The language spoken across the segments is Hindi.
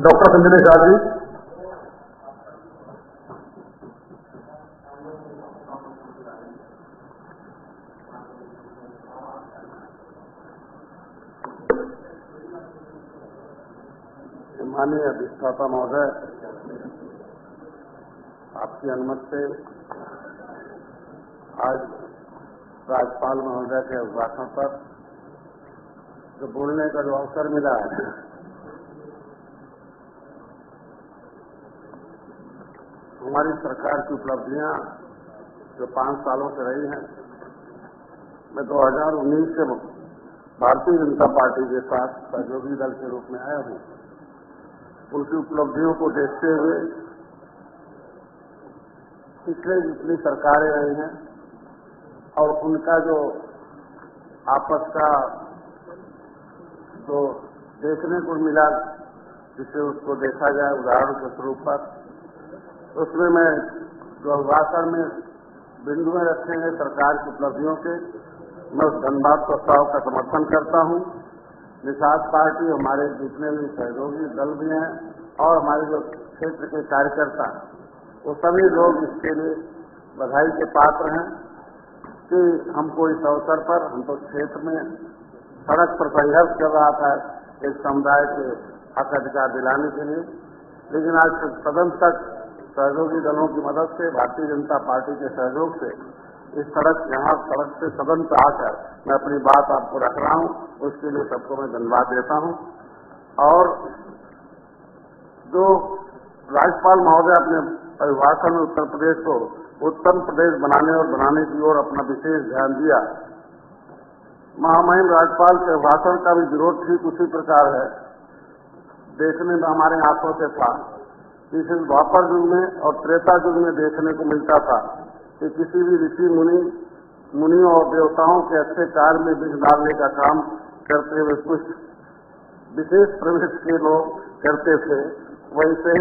डॉक्टर संजय निषाद जी। माननीय अधिष्ठाता महोदय, आपकी अनुमति से आज राज्यपाल महोदय के अभिभाषण पर जो बोलने का जो अवसर मिला है, हमारी सरकार की उपलब्धियां जो 5 सालों से रही हैं, मैं 2019 से भारतीय जनता पार्टी के साथ सहयोगी दल के रूप में आया हूं। उनकी उपलब्धियों को देखते हुए पिछले जितनी सरकारें रही हैं और उनका जो आपस का जो देखने को मिला, जिसे उसको देखा जाए उदाहरण के स्वरूप पर, उसमें मैं जो अभिभाषण में बिंदु रखेंगे सरकार की उपलब्धियों के, मैं उस धन्यवाद प्रस्ताव का समर्थन करता हूं। निषाद पार्टी हमारे जितने भी सहयोगी दल भी हैं और हमारे जो क्षेत्र के कार्यकर्ता, वो सभी लोग इसके लिए बधाई के पात्र हैं कि हमको इस अवसर पर, हम तो क्षेत्र में सड़क पर संघर्ष कर रहा था एक समुदाय के हक अधिकार दिलाने के लिए, लेकिन आज सदन तक सहयोगी दलों की मदद से, भारतीय जनता पार्टी के सहयोग से इस यहाँ सड़क से सदन पर आकर मैं अपनी बात आपको रख रहा हूं, उसके लिए सबको मैं धन्यवाद देता हूं। और जो राज्यपाल महोदय अपने अभिभाषण में उत्तर प्रदेश को उत्तम प्रदेश बनाने की ओर अपना विशेष ध्यान दिया। महामहिम राज्यपाल के अभिभाषण का भी विरोध ठीक उसी प्रकार है। देखने में हमारे आंखों से था कि इस द्वापर युग में और त्रेता युग में देखने को मिलता था कि किसी भी ऋषि मुनियों और देवताओं के अच्छे कार्य में विघ्न डालने का काम करते हुए कुछ विशेष प्रवृत्ति के लोग करते थे, वैसे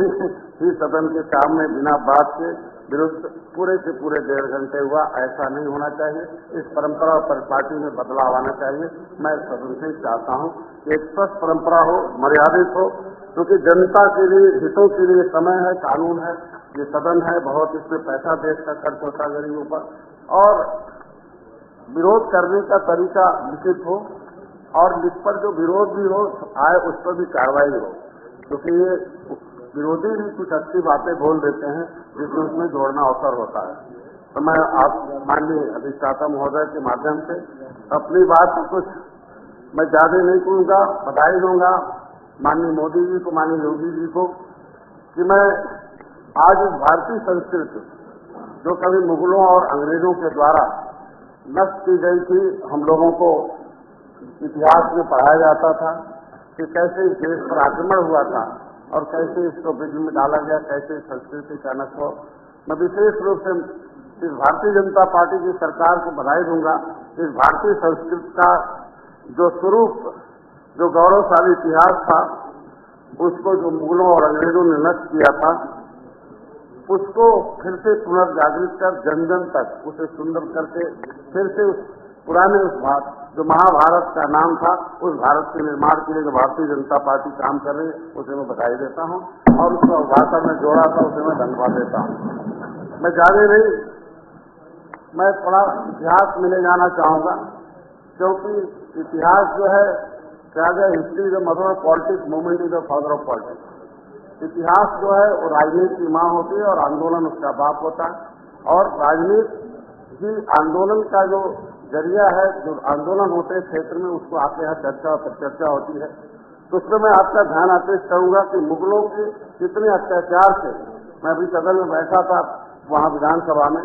ही सदन के काम में बिना बात के विरुद्ध पूरे के पूरे 1.5 घंटे हुआ। ऐसा नहीं होना चाहिए। इस परंपरा पर पार्टी में बदलाव आना चाहिए। मैं सदन से चाहता हूं कि एक स्वस्थ परंपरा हो, मर्यादित हो, क्योंकि जनता के लिए, हितों के लिए समय है, कानून है, ये सदन है, बहुत इसमें पैसा देश का खर्च होता है गरीबों पर, और विरोध करने का तरीका लिखित हो और जिस पर जो विरोध भी हो आए उस पर भी कार्रवाई हो, क्योंकि ये विरोधी भी कुछ अच्छी बातें बोल देते हैं जिसमें उसमें जोड़ना अवसर होता है। तो मैं आप माननीय अधिष्ठाता महोदय के माध्यम से अपनी बात कुछ मैं ज्यादा नहीं कहूँगा, बधाई दूंगा माननीय मोदी जी को, माननीय योगी जी को, कि मैं आज इस भारतीय संस्कृति जो कभी मुगलों और अंग्रेजों के द्वारा नष्ट की गई थी, हम लोगों को इतिहास में पढ़ाया जाता था कि कैसे इस देश पर आक्रमण हुआ था और कैसे इसको विघ्न में डाला गया, कैसे संस्कृति का नष्ट हो। मैं विशेष रूप से इस भारतीय जनता पार्टी की सरकार को बधाई दूंगा। इस भारतीय संस्कृति का जो स्वरूप, जो गौरवशाली इतिहास था, उसको जो मुगलों और अंग्रेजों ने नष्ट किया था, उसको फिर से पुनर्जागृत कर जन जन तक उसे सुंदर करके फिर से उस पुराने जो महाभारत का नाम था, उस भारत के निर्माण के लिए जो भारतीय जनता पार्टी काम कर रही है, उसे मैं बधाई देता हूं और उसको भाषण में जोड़ा था, उसे मैं धन्यवाद देता हूं। मैं ज्यादा नहीं, मैं थोड़ा इतिहास में ले जाना चाहूंगा, क्योंकि इतिहास जो है क्या है, history the mother of politics, movement is the father of politics. इतिहास जो है वो राजनीति की मां होती है और आंदोलन उसका बाप होता है, और राजनीति की आंदोलन का जो जरिया है, जो आंदोलन होते हैं क्षेत्र में, उसको आपके यहाँ चर्चा पर चर्चा होती है। तो उसमें मैं आपका ध्यान आकृष्ट करूंगा कि मुगलों के कितने अत्याचार थे। मैं अभी सदन में बैठा था, वहाँ विधानसभा में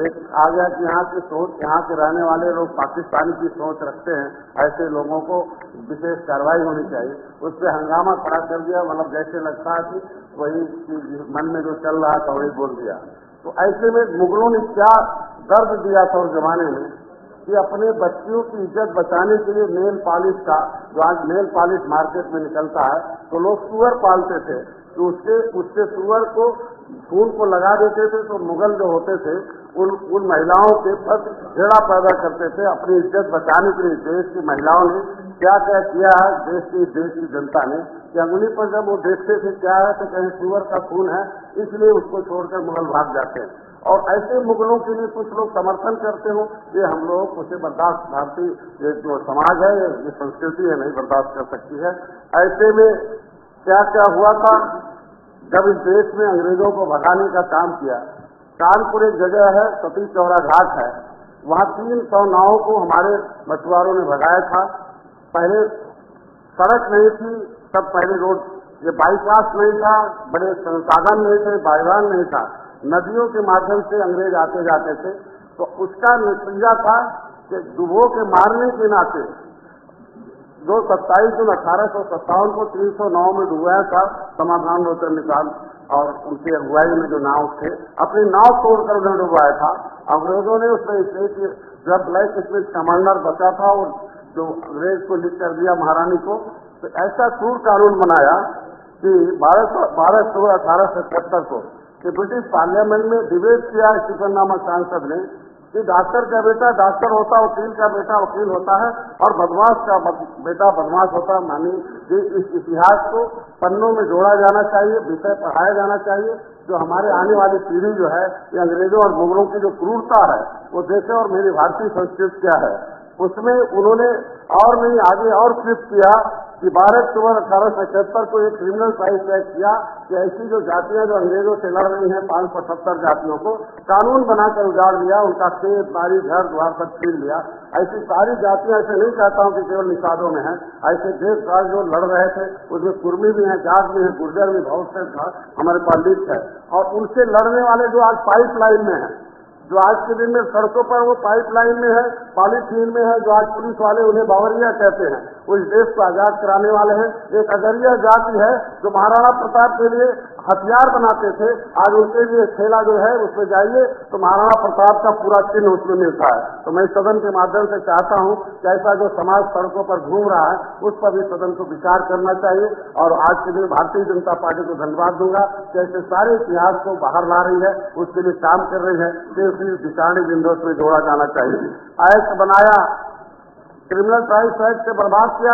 एक आ गया कि यहाँ की सोच, यहाँ के रहने वाले लोग पाकिस्तानी की सोच रखते हैं, ऐसे लोगों को विशेष कार्रवाई होनी चाहिए। उस पर हंगामा खड़ा कर दिया, मतलब जैसे लगता है कि वही मन में जो चल रहा था वही बोल दिया। तो ऐसे में मुगलों ने क्या दर्द दिया था उस जमाने में कि अपने बच्चियों की इज्जत बचाने के लिए नेल पॉलिश का, जो आज नेल पॉलिश मार्केट में निकलता है, तो लोग सुअर पालते थे, तो उससे सुअर को खून को लगा देते थे, तो मुगल जो होते थे उन महिलाओं के प्रति घृणा पैदा करते थे। अपनी इज्जत बचाने के लिए देश की महिलाओं ने क्या क्या किया है देश की जनता ने कि अंगुली पर जब वो देखते थे क्या है तो कहीं सुअर का खून है, इसलिए उसको छोड़कर मुगल भाग जाते हैं। और ऐसे मुगलों के लिए कुछ लोग समर्थन करते हो, ये हम लोग उसे बर्दाश्त, भारतीय जो समाज है, ये संस्कृति है, नहीं बर्दाश्त कर सकती है। ऐसे में क्या क्या हुआ था, जब इस देश में अंग्रेजों को भगाने का काम किया, कानपुर एक जगह है, सती चौरा घाट है, वहाँ 300 नावों को हमारे मछुआरों ने भगाया था। पहले सड़क नहीं थी, तब पहले रोड, ये बाईपास नहीं था, बड़े संसाधन नहीं थे, बाईवान नहीं था, नदियों के माध्यम से अंग्रेज आते जाते थे। तो उसका नतीजा था कि डुबो के मारने के नाते जो 27 जून 1857 को 309 में डुबाया था, समाधान लोचन निकाल और उनकी अगुवाई में जो नाव थे, अपनी नाव तोड़कर उन्हें डुबाया था। अंग्रेजों ने उसमें इसलिए कि जब ब्लैक स्मिथ कमांडर बचा था और जो अंग्रेज को लिख कर दिया महारानी को, तो ऐसा क्रूर कानून बनाया कि 12 अक्टूबर 1877 को कि ब्रिटिश पार्लियामेंट में डिबेट किया स्टीफन नामक सांसद ने कि डॉक्टर का बेटा डॉक्टर होता, वकील का बेटा वकील होता है और बदमाश का बेटा बदमाश होता है। मानी कि इस इतिहास को पन्नों में जोड़ा जाना चाहिए, विषय पढ़ाया जाना चाहिए, जो हमारे आने वाली पीढ़ी जो है ये अंग्रेजों और मुगलों की जो क्रूरता है वो देखे और मेरी भारतीय संस्कृति क्या है। उसमें उन्होंने और नहीं आगे और क्लिप किया कि 12 अक्टूबर 1871 को एक क्रिमिनल ट्राइब्स एक्ट किया कि ऐसी जो जातियां जो अंग्रेजों से लड़ रही हैं 570 जातियों को कानून बनाकर उजाड़ दिया, उनका खेत बाड़ी घर द्वार सब छीन लिया। ऐसी सारी जातियां, ऐसे नहीं चाहता हूं कि केवल निषादों में है, ऐसे देश काल जो लड़ रहे थे उसमें कुर्मी भी हैं, जाट भी हैं, गुर्जर भी बहुत से हमारे पंडित है। और उनसे लड़ने वाले जो आज पाइपलाइन में है, जो आज के दिन में सड़कों पर वो पाइपलाइन में है, पॉलीथीन में है, जो आज पुलिस वाले उन्हें बावरिया कहते हैं, वो इस देश को आजाद कराने वाले हैं। एक अगरिया जाति है जो महाराणा प्रताप के लिए हथियार बनाते थे, आज उनके लिए ठेला जो है उसमें जाइए तो महाराणा प्रताप का पूरा चिन्ह उसमें मिलता है। तो मैं सदन के माध्यम से चाहता हूं कि ऐसा जो समाज सड़कों पर घूम रहा है उस पर भी सदन को विचार करना चाहिए। और आज के दिन भारतीय जनता पार्टी को धन्यवाद दूंगा कि ऐसे सारे इतिहास को बाहर ला रही है, उसके लिए काम कर रही है, विचारणी बिंदु में जोड़ा जाना चाहिए। एक्ट बनाया, क्रिमिनल ट्राइब्स एक्ट से बर्बाद किया,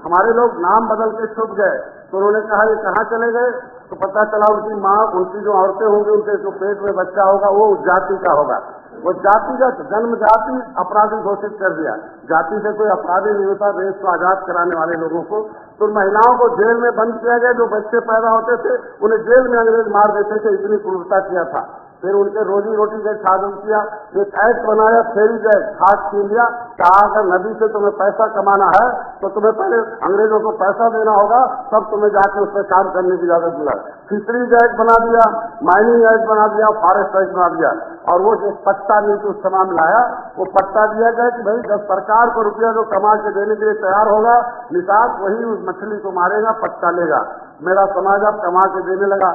हमारे लोग नाम बदल के छुप गए। तो उन्होंने कहा ये कहाँ चले गए, तो पता चला उनकी माँ, उनकी जो औरतें होंगी, उनके जो पेट में बच्चा होगा वो उस जाति का होगा। वो जातिगत जन्म जाति अपराधी घोषित कर दिया। जाति से कोई अपराधी नहीं होता, देश को आजाद कराने वाले लोगों को। तो महिलाओं को जेल में बंद किया गया, जो बच्चे पैदा होते थे उन्हें जेल में अंग्रेज मार देते थे, इतनी क्रूरता किया था। फिर उनके रोजी रोटी का साधन किया, एक एक्ट बनाया, फेरी गए, खाद छीन लिया, कहा अगर नदी से तुम्हें पैसा कमाना है तो तुम्हें पहले अंग्रेजों को पैसा देना होगा, तब तुम्हें जाकर उसमें काम करने की इजाजत मिला। फिशरीज एक्ट बना दिया, माइनिंग एक्ट बना दिया, फॉरेस्ट एक्ट बना दिया। और वो जो पट्टा नीति उस समय में लाया, वो पट्टा दिया गया कि भाई जब सरकार को रुपया जो कमा के देने के लिए तैयार होगा, निषाद वही उस मछली को मारेगा, पट्टा लेगा। मेरा समाज अब कमा के देने लगा,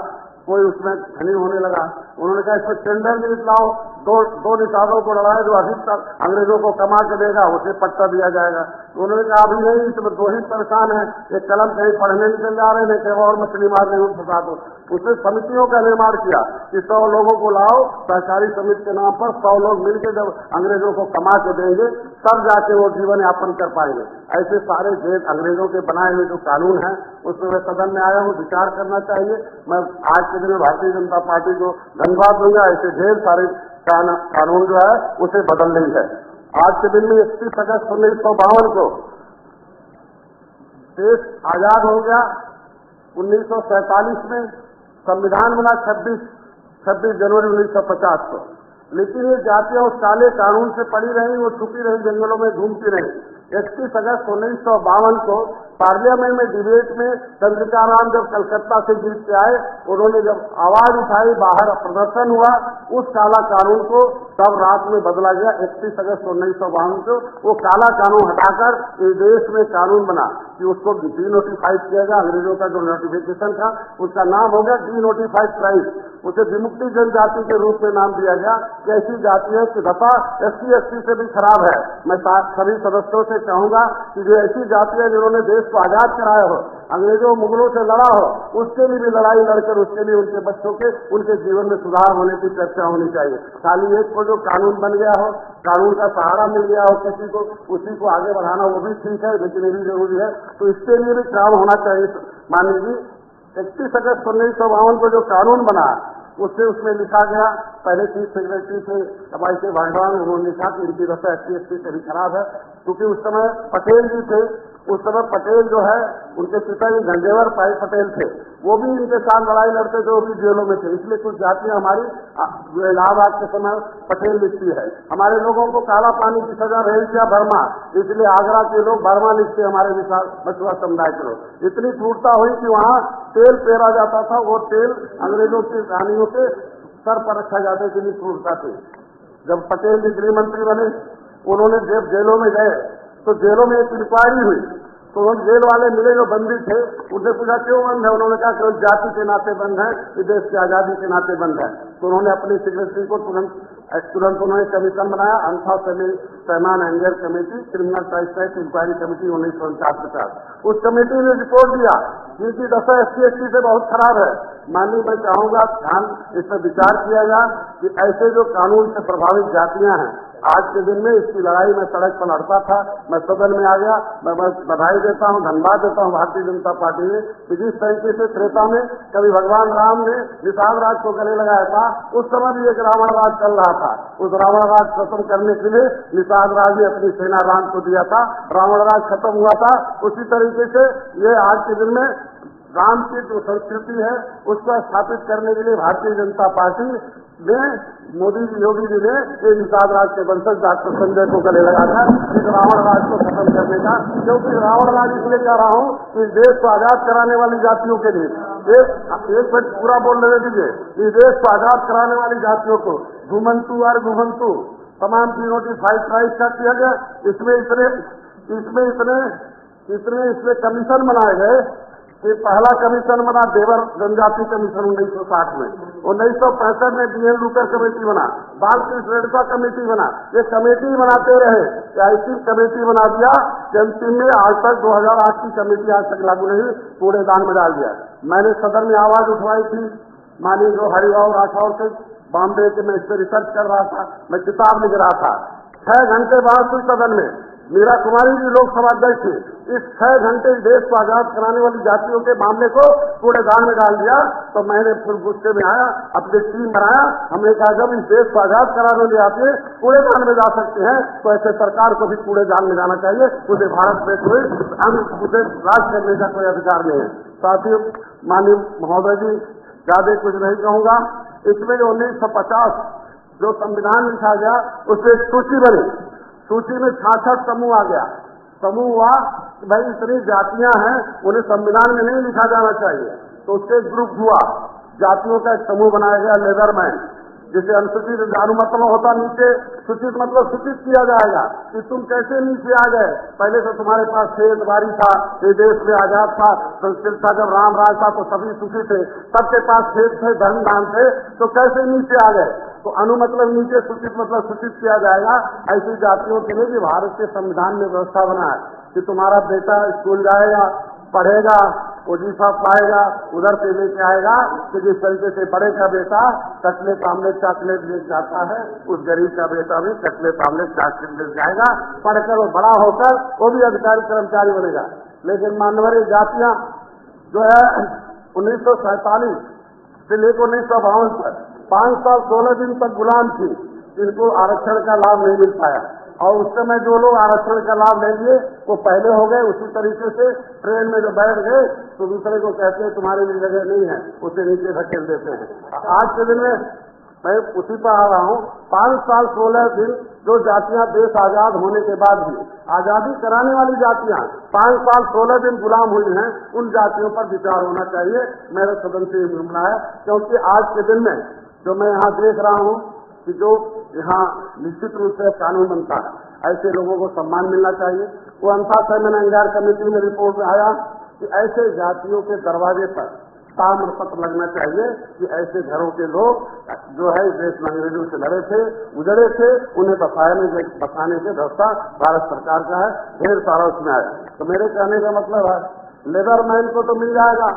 कोई उसमें धनी होने लगा। उन्होंने कहा इसमें टेंडर भी निकलाओ, दो निषादों को लड़ाए, जो अधिक तक अंग्रेजों को कमा के देगा उसे पट्टा दिया जाएगा। तो उन्होंने कहा अभी नहीं, इसमें 2 ही परेशान है, एक कलम कहीं पढ़ने निकल जा रहे हैं, कहीं और मछली मारने को फंसा दो। उसने समितियों का निर्माण किया कि 100 लोगों को लाओ, सहकारी समिति के नाम पर 100 लोग मिलकर जब अंग्रेजों को कमा के देंगे तब जाके वो जीवन यापन कर पाएंगे। ऐसे सारे देश अंग्रेजों के बनाए हुए जो कानून है उसमें मैं सदन में आया हूँ, विचार करना चाहिए। मैं आज के दिन में भारतीय जनता पार्टी को धन्यवाद दूंगा, ऐसे ढेर सारे कानून जो है उसे बदल रही है। आज के दिन में 31 अगस्त 1952 को देश आजाद हो गया। 1947 में संविधान बना 26 जनवरी 1950 को। लेकिन ये जातियां उस काले कानून से पड़ी रही, वो छुपी रही, जंगलों में घूमती रही। 31 अगस्त 1952 को पार्लियामेंट में डिबेट में चंद्रिका राम जब कलकत्ता से जीत के आए, उन्होंने जब आवाज उठाई, बाहर प्रदर्शन हुआ, उस काला कानून को तब रात में बदला गया। 31 अगस्त 1952 को वो काला कानून हटाकर इस देश में कानून बना कि उसको डीनोटिफाइड किया गया। अंग्रेजों का जो नोटिफिकेशन था उसका नाम हो गया डीनोटिफाइड ट्राइब, उसे विमुक्ति जनजाति के रूप में नाम दिया गया। ऐसी जाति है कि दफा SC/ST से भी खराब है। मैं सभी सदस्यों से से चाहूंगा कि जो ऐसी जातियां जिन्होंने देश को आजाद कराया हो, अंग्रेजों मुगलों से लड़ा हो, उसके लिए भी लड़ाई लड़कर उसके लिए उनके बच्चों के उनके जीवन में सुधार होने की चर्चा होनी चाहिए। खाली एक को जो कानून बन गया हो, कानून का सहारा मिल गया हो किसी को, उसी को आगे बढ़ाना वो भी ठीक है, लेकिन ये भी जरूरी है। तो इसके लिए भी काम होना चाहिए। माननीय जी, 31 अगस्त 1952 को जो कानून बना उसमें लिखा गया, पहले चीफ सेक्रेटरी थे हमारे से भगवान, उन्होंने लिखा कि इनकी दशा SC/ST से भी खराब है, क्योंकि उस समय पटेल जी थे। उस समय पटेल जो है उनके पिताजी गंजेवर पटेल थे, वो भी इनके साथ लड़ाई लड़ते थे, वो भी जेलों में थे। इसलिए कुछ जातियां हमारी जो इलाहाबाद के समय पटेल लिखती है, हमारे लोगों को काला पानी की सजा भेज दिया बर्मा, इसलिए आगरा के लोग बर्मा लिखते, हमारे विशाल मछुआ समुदाय के लोग। इतनी क्रूरता हुई कि वहाँ तेल पेरा जाता था, वो तेल अंग्रेजों की रानियों के सर पर रखा जाता, इतनी क्रूरता थी। जब पटेल जी गृह मंत्री बने, उन्होंने जब जेलों में गए तो जेलों में एक इंक्वायरी हुई, तो उन जेल वाले मिले जो बंदी थे, उनसे पूछा क्यों बंद है, उन्होंने कहा केवल जाति के नाते बंद है, इस देश की आजादी के नाते बंद है। तो उन्होंने अपनी सेक्रेटरी को तुरंत उन्होंने कमीशन बनाया, Anantha Sayanam Ayyangar committee, criminal tribes inquiry committee 1949-50। उस कमेटी ने रिपोर्ट दिया जिनकी दशा SC/ST से बहुत खराब है। माननीय, मैं चाहूंगा ध्यान इस पर विचार किया जाए कि ऐसे जो कानून से प्रभावित जातियां हैं, आज के दिन में इसकी लड़ाई में सड़क पर लड़ता था, मैं सदन में आ गया, मैं बधाई देता हूं, धन्यवाद देता हूं भारतीय जनता पार्टी ने कि जिस तरीके से त्रेता में कभी भगवान राम ने निषाद राज को गले लगाया था, उस समय भी एक रावण राज चल रहा था। उस रावण राज खत्म करने के लिए निषाद राज ने अपनी सेना राम को दिया था, रावण राज खत्म हुआ था। उसी तरीके से ये आज के दिन में राम की जो संस्कृति है उसको स्थापित करने के लिए भारतीय जनता पार्टी ने, मोदी जी, योगी जी ने ये निषाद राज के वंशज डॉक्टर संजय को गले लगाया इस रावण राज को खत्म करने का। क्योंकि रावण राज इसलिए कह रहा हूँ कि देश को आजाद कराने वाली जातियों के लिए, एक मिनट पूरा बोल लेने दीजिए, इस देश को आजाद कराने वाली जातियों को घुमंतु और घुमंतु तमाम डिनोटिफाइड ट्राइब्स का किया गया। इसमें कमीशन बनाए गए कि पहला कमीशन बना देवर जनजाति कमीशन 1960 में, 1965 में DN लूकर कमेटी बना, बाल कृष्ण रेणुका कमेटी बना। ये कमेटी बनाते रहे, ऐसी कमेटी बना दिया कि अंतिम में आज तक 2008 की कमेटी आज तक लागू नहीं, कूड़ेदान में डाल दिया। मैंने सदन में आवाज उठवाई थी, माननीय जो हरिभाव राठौर से बॉम्बे के, मैं इस पर रिसर्च कर रहा था, मैं किताब लिख रहा था। 6 घंटे बाद हुई सदन में, मीरा कुमारी जी लोकसभा अध्यक्ष थे। इस 6 घंटे देश को आजाद कराने वाली जातियों के मामले को कूड़ेदान में डाल दिया। तो मैंने फिर गुस्से में आया, अपनी टीम बनाया, हमने कहा जब इस देश को आजाद कराने ले आते कूड़ेदान में जा सकते हैं तो ऐसे सरकार को भी कूड़ेदान में जाना चाहिए। उसे भारत में कोई उसे राज करने का कोई अधिकार नहीं है। साथियों, माननीय महोदय जी, ज्यादा कुछ नहीं कहूंगा। इसमें जो 1950 जो संविधान लिखा गया उसमें एक सूची बनी, सूची में 66 समूह आ गया। समूह हुआ कि भाई इतनी जातियां हैं, उन्हें संविधान में नहीं लिखा जाना चाहिए, तो उससे ग्रुप हुआ, जातियों का एक समूह बनाया गया लेदरमैन, जिसे अनुसूचित अनुमतम होता, नीचे सूचित मतलब सूचित किया जाएगा कि तुम कैसे नीचे आ गए। पहले तो तुम्हारे पास खेत बाड़ी था, ये देश में आजाद था, संस्कृत था, जब राम राज था तो सभी सुखी थे, सबके पास खेत थे, धन धान थे, तो कैसे नीचे आ गए। तो अनु मतलब नीचे, सूचित मतलब सूचित किया जाएगा। ऐसी जातियों के लिए भी भारत के संविधान में व्यवस्था बना है कि तुम्हारा बेटा स्कूल जाएगा, पढ़ेगा, वजीफा पाएगा, उधर से लेके आएगा कि जिस तरीके से बड़े का बेटा कटलेट आमलेट चॉकलेट ले जाता है, उस गरीब का बेटा भी कटलेट आमलेट चॉकलेट ले जाएगा। पढ़कर वो बड़ा होकर वो भी अधिकारी कर्मचारी बनेगा। लेकिन मानवर जातियां जो है 1947 से लेकर 1952 तक 5 साल 16 दिन तक गुलाम थी, इनको आरक्षण का लाभ नहीं मिल पाया। और उस समय जो लोग आरक्षण का लाभ ले लिए वो पहले हो गए। उसी तरीके से ट्रेन में जो बैठ गए तो दूसरे को कहते हैं तुम्हारे लिए जगह नहीं है, उसे नीचे धकेल देते हैं। आज के दिन में मैं उसी पर आ रहा हूँ, 5 साल 16 दिन जो जातियां देश आजाद होने के बाद भी आजादी कराने वाली जातियां 5 साल 16 दिन गुलाम हुई हैं, उन जातियों पर विचार होना चाहिए। मेरे सदन से मामला है, क्योंकि आज के दिन में जो मैं यहाँ देख रहा हूँ कि जो यहाँ निश्चित रूप से कानून बनता है, ऐसे लोगों को सम्मान मिलना चाहिए। वो अंथा सैमन अंगार कमेटी में रिपोर्ट में आया कि ऐसे जातियों के दरवाजे पर ताम्र पत्र लगना चाहिए कि ऐसे घरों के लोग जो है इस देश में अंग्रेजों से लड़े थे, उजड़े थे, उन्हें बसाने की व्यवस्था भारत सरकार का है। ढेर सारा उसमें आया। तो मेरे कहने का मतलब है लेबरमैन को तो मिल जाएगा,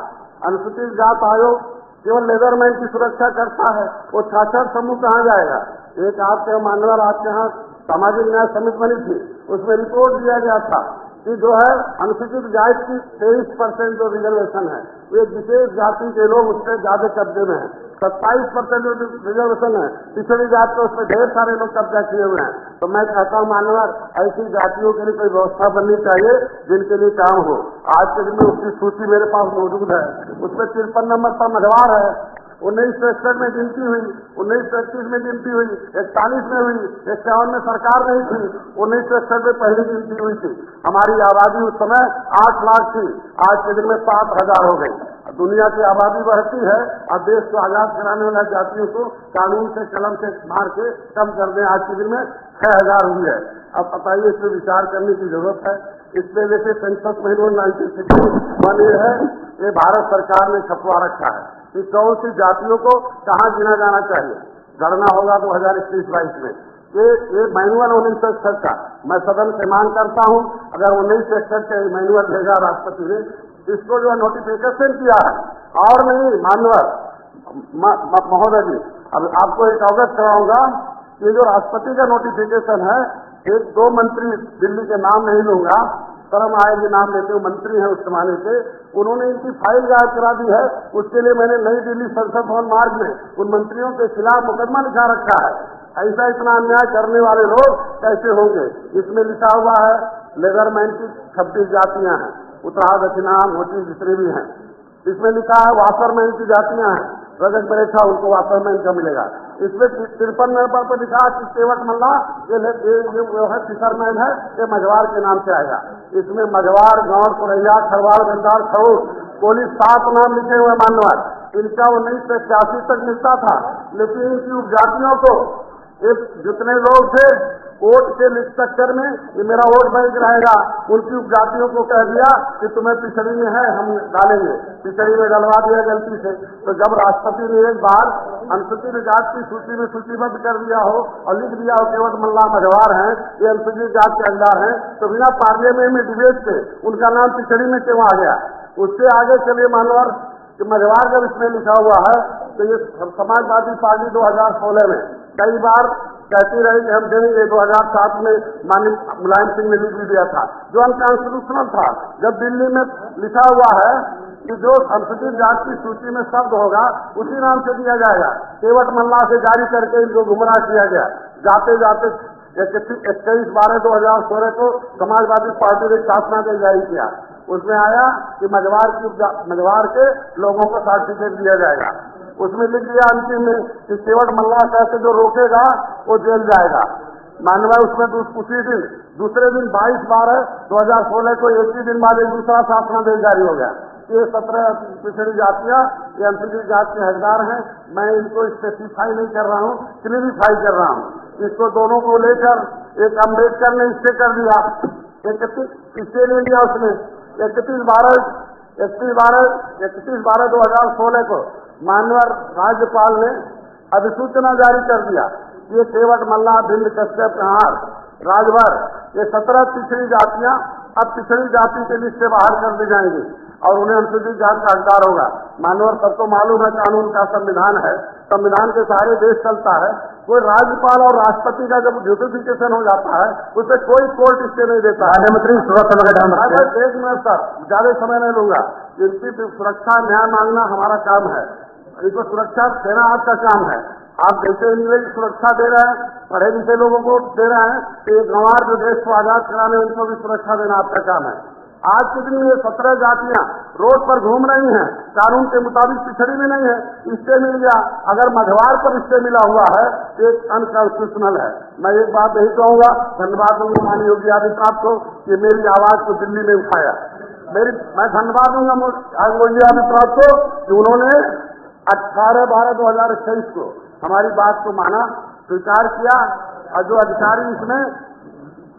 अनुसूचित जात आयोग केवल लेबरमैन की सुरक्षा करता है, वो छाछठ समूह कहाँ जाएगा? एक आपके मानवर आपके यहाँ सामाजिक न्याय समिति बनी थी, उसमें रिपोर्ट दिया गया था कि जो है अनुसूचित जाति की 23% जो रिजर्वेशन है वो एक विशेष जाति के लोग उससे ज्यादा कब्जे में है। 27% जो रिजर्वेशन है पिछड़ी जाति को, उसमें ढेर सारे लोग कब्जा किए हुए हैं। तो मैं कहता हूँ मानवर ऐसी जातियों के लिए कोई व्यवस्था बननी चाहिए जिनके लिए काम हो। आज के दिन में उसकी सूची मेरे पास मौजूद है, उसमें 53 नंबर पर मझवार है। 1961 में गिनती हुई, 1931 में गिनती हुई, 41 में हुई, 51 में सरकार नहीं थी, 1961 में पहली गिनती हुई थी। हमारी आबादी उस समय 8 लाख थी, आज के दिन में 7,000 हो गई। दुनिया की आबादी बढ़ती है और देश को आजाद कराने वाले जातियों को कानून से कलम से मार के कम कर दें। आज के दिन में 6,000 हुई है। अब बताइए, इस पर विचार करने की जरूरत है। इसलिए देखिए सेंसस में 1961 ये है, ये भारत सरकार ने छपवा रखा है कि कौन सी जातियों को कहाँ गिना जाना चाहिए। गणना होगा 2021-22 में। ये मैनुअल 1961 का मैं सदन से मांग करता हूँ, अगर 1961 का मैनुअल भेजा राष्ट्रपति ने, इसको जो नोटिफिकेशन किया है और नहीं मानवर महोदय जी, अब आपको एक अवगत कराऊंगा कि जो राष्ट्रपति का नोटिफिकेशन है, एक 2 मंत्री, दिल्ली के नाम नहीं लूंगा, शर्म आएगी नाम लेते हुए, मंत्री है उस जमाने के, उन्होंने इनकी फाइल गायब करा दी है। उसके लिए मैंने नई दिल्ली संसद भवन मार्ग में उन मंत्रियों के खिलाफ मुकदमा लिखा रखा है। ऐसा इतना अन्याय करने वाले लोग कैसे होंगे? इसमें लिखा हुआ है लेबरमैन की 26 जातियां हैं, उत्तराह दक्षिणा मोची जितने भी हैं। इसमें लिखा है वाटरमैन की जातियां हैं, रजक बरेठा उनको वाटरमैन का मिलेगा। इसमें 53 नंबर पर लिखा कि केवट मल्ला ये है फिशरमैन है, ये मझवार के नाम से आएगा। इसमें मझवार, गौड़, कुरैया, खरवाल, गंडार, खड़ू, कोली 7 नाम लिखे हुए मानवर। इनका 1981 तक मिलता था, लेकिन इनकी उपजातियों को जितने लोग थे वोट के चक्कर में ये मेरा वोट बैंक रहेगा, उनकी उपजातियों को कह दिया कि तुम्हें पिछड़ी में है हम डालेंगे, पिछड़ी में डलवा दिया गलती से। तो जब राष्ट्रपति ने एक बार अनुसूचित जाति की सूची में सूचीबद्ध कर दिया हो और लिख दिया हो केवट मल्ला मझवार हैं, ये अनुसूचित जाति के अंदर हैं, तो बिना पार्लियामेंट में डिबेट के उनका नाम पिछड़ी में क्यों आ गया? उससे आगे चलिए मानवर कि मझवार जब इसमें लिखा हुआ है, तो ये समाजवादी पार्टी 2016 में कई बार कहती रही कि हम देंगे। 2007 में माननीय मुलायम सिंह ने लिख भी दिया था, जो अनकॉन्स्टिट्यूशनल था। जब दिल्ली में लिखा हुआ है कि जो अनुसूचित जाति की सूची में शब्द होगा उसी नाम से दिया जाएगा, केवट मल्ला से जारी करके इनको गुमराह किया गया। जाते जाते 21/12/2016 को समाजवादी पार्टी ने स्थापना के जारी किया। उसमें आया कि मझवार के लोगों को सर्टिफिकेट दिया जाएगा। उसमें लिख दिया अंतिम में कि केवट मल्ला कैसे जो रोकेगा वो जेल जाएगा। मानवा उसमें उसी दिन दूसरे दिन 22/12/2016 को एक ही दिन बाद एक दूसरा शासनादेश जारी हो गया। ये 17 पिछड़ी जातियां ये अनुसूचित जाति के हकदार हैं। मैं इनको स्पेसिफाई नहीं कर रहा हूँ, क्लियरिफाई कर रहा हूँ। इसको दोनों को लेकर एक अम्बेडकर ने इससे कर दिया, 31 इससे ले लिया उसने 31/12/2016 को मानवर राज्यपाल ने अधिसूचना जारी कर दिया। ये केवट मल्ला, भिंड, कश्यप, कहार, राजभर, ये 17 पिछड़ी जातियां अब पिछड़ी जाति के लिस्ट से बाहर कर दी जाएंगी और उन्हें अनुसूचित जाति का हकदार होगा। मानवर सबको मालूम है कानून का संविधान है, संविधान के सारे देश चलता है। कोई राज्यपाल और राष्ट्रपति का जब ड्यूटिफिकेशन हो जाता है उसे कोई कोर्ट स्टे नहीं देता है। मंत्री एक मिनट सर, ज्यादा समय नहीं लूंगा। इनकी सुरक्षा न्याय मांगना हमारा काम है, इनको सुरक्षा देना आपका काम है। आप जैसे इंग्लिश सुरक्षा दे रहे हैं, पढ़े लिखे लोगों को दे रहे हैं, तो ये गंवार जो देश को आजाद कराने उनको भी सुरक्षा देना आपका काम है। आज के दिन ये 17 जातियां रोड पर घूम रही हैं, कानून के मुताबिक पिछड़ी में नहीं है, इससे मिल गया। अगर मझवार पर इससे मिला हुआ है एक अनकॉन्स्टिट्यूशनल है। मैं एक बात यही कहूंगा, धन्यवाद दूंगा माननीय योगी आदित्यनाथ को कि मेरी आवाज को दिल्ली में उठाया। मैं धन्यवाद दूंगा योगी आदित्यनाथ को कि उन्होंने 18/12/2021 को हमारी बात को माना, स्वीकार किया और जो अधिकारी इसमें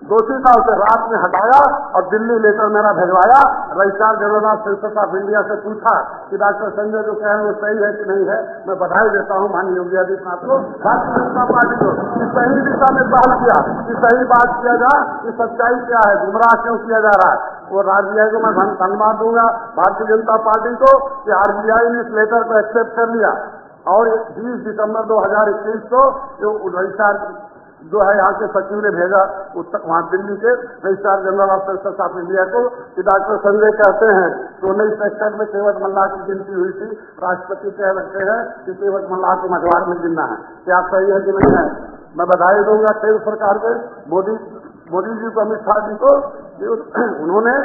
दोषी था उसे रात में हटाया और दिल्ली लेकर मेरा भिजवाया। Registrar general of census of India से पूछा कि डॉक्टर संजय जो कह रहे हैं वो सही है कि नहीं है। मैं बधाई देता हूँ माननीय योगी आदित्यनाथ को, भारतीय जनता पार्टी को, कि सही दिशा में पहल किया, कि सही बात किया जाए कि सच्चाई क्या है, गुमराह क्यों किया जा रहा है। वो आरबीआई को मैं धन्यवाद दूंगा भारतीय जनता पार्टी को कि आरबीआई ने इस लेटर को एक्सेप्ट कर लिया और 20 दिसंबर 2021 को जो रजिस्ट्रार जो है यहाँ के सचिव ने भेजा वहाँ दिल्ली के registrar general of census of India को कि डॉक्टर संजय कहते हैं कि 19 सेक्टर में केवट मल्लाह की गिनती हुई थी, राष्ट्रपति कह रखते हैं कि केवट मल्लाह को मझवाड़ में गिनना है, क्या सही है कि नहीं है। मैं बधाई दूंगा केंद्र सरकार के मोदी जी को, अमित शाह जी को, उन्होंने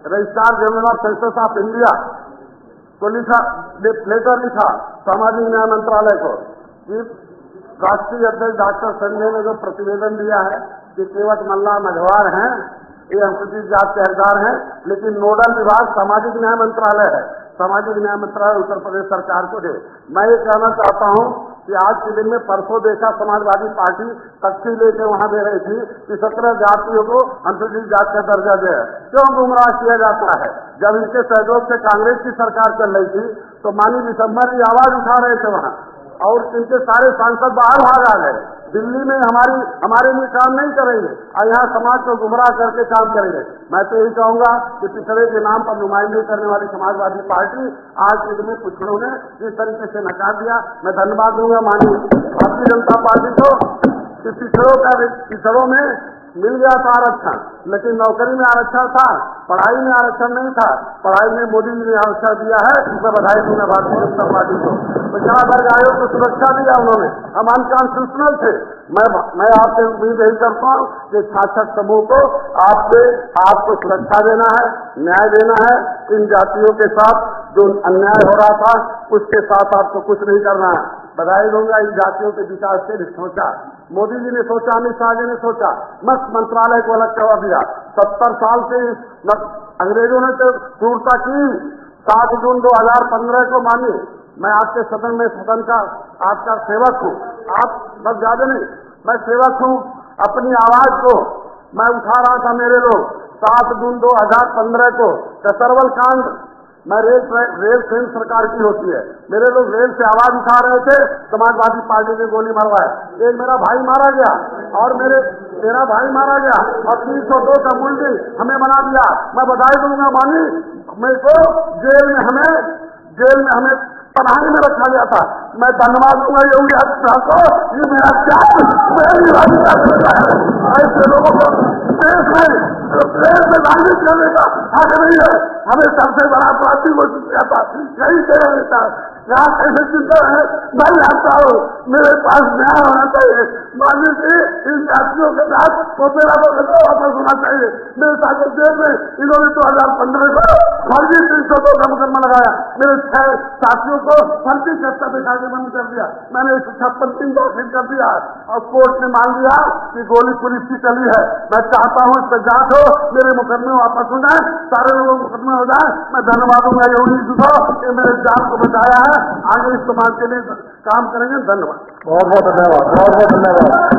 registrar general of census of India को लेटर लिखा सामाजिक न्याय मंत्रालय को कि राष्ट्रीय अध्यक्ष डॉक्टर संजय ने जो प्रतिवेदन दिया है कि केवट मल्लाह मझवाड़ हैं, ये अनुसूचित जाति के हकदार हैं, लेकिन नोडल विभाग सामाजिक न्याय मंत्रालय है, सामाजिक न्याय मंत्रालय उत्तर प्रदेश सरकार को दे। मैं ये कहना चाहता हूँ कि आज के दिन में परसों देखा समाजवादी पार्टी तख्ती लेके वहाँ दे रही थी कि 17 जातियों को अनुसूचित जाति का दर्जा दे। क्यों गुमराह किया जाता है? जब इनके सहयोग से कांग्रेस की सरकार चल रही थी तो माननीय दिसंबर की आवाज उठा रहे थे वहाँ, और इनके सारे सांसद बाहर भाग आ गए। दिल्ली में हमारे लिए काम नहीं करेंगे और यहाँ समाज को गुमराह करके काम करेंगे। मैं तो यही कहूँगा कि पिछड़े के नाम पर नुमाइंदगी करने वाली समाजवादी पार्टी आज के दिन में पिछड़ों ने इस तरीके से नकार दिया। मैं धन्यवाद दूंगा माननीय भारतीय जनता पार्टी को कि पिछड़ों में मिल गया था आरक्षण, लेकिन नौकरी में आरक्षण था, पढ़ाई में आरक्षण नहीं था। पढ़ाई में मोदी जी ने आरक्षण दिया है, मैं बधाई दूंगा भारतीय जनता पार्टी को। पिछड़ा वर्ग आयोग को सुरक्षा दिया उन्होंने, हम अनकॉन्स्टिट्यूशनल थे। मैं आपसे उम्मीद यही करता हूँ कि छात्र समूह को आपको सुरक्षा देना है, न्याय देना है। इन जातियों के साथ जो अन्याय हो रहा था उसके साथ आपको कुछ नहीं करना है। बधाई दूंगा इन जातियों के विकास के लिए सोचा मोदी जी ने, सोचा अमित शाह जी ने सोचा, मस्त मंत्रालय को अलग करवा दिया। 70 साल से अंग्रेजों ने तो क्रूरता की। 7 जून 2015 को मानी, मैं आपके सदन का आपका सेवक हूँ, आप बस ज्यादा नहीं, मैं सेवक हूँ। अपनी आवाज को मैं उठा रहा था। मेरे लोग 7 जून 2015 को कसरवल कांड, मैं रेल ट्रेन सरकार की होती है, मेरे लोग रेल से आवाज उठा रहे थे, समाजवादी पार्टी ने गोली मरवाया। एक मेरा भाई मारा गया और मेरा भाई मारा गया और 302 का मूल्य हमें बना दिया। मैं बधाई दूंगा मानी, मेरे को जेल में हमें पढ़ाई में रखा गया था। मैं धन्यवाद दूंगा योगी आदित्यनाथ को, ये मेरा ऐसे लोगों को देश में राजनीति करने का हक नहीं है। हमें सबसे बड़ा अपराधी घोषित किया था, यही तेरा नेता यहाँ कैसे चिंता है। मैं जानता हूँ मेरे पास न्याय होना चाहिए। माननीय जी इन जातियों के साथ वो मेरा वापस होना चाहिए। मेरे साथ जेल में इन्होंने 2015 को फर्जी 302 का मुकदमा लगाया। मेरे 6 साथियों को फर्जी सत्ता दिखा के बंद कर दिया। मैंने 156 दाखिल कर दिया और कोर्ट ने मान लिया कि गोली पुलिस की चली है। मैं चाहता हूँ इस पर जांच हो, मेरे मुकदमे वापस हो जाए, सारे लोगों के मुकदमे हो जाए। मैं धन्यवाद दूंगा योगी जी को कि मेरे जान को बचाया है। आगे इस समाज के लिए काम करेंगे। धन्यवाद, बहुत बहुत धन्यवाद, बहुत बहुत धन्यवाद।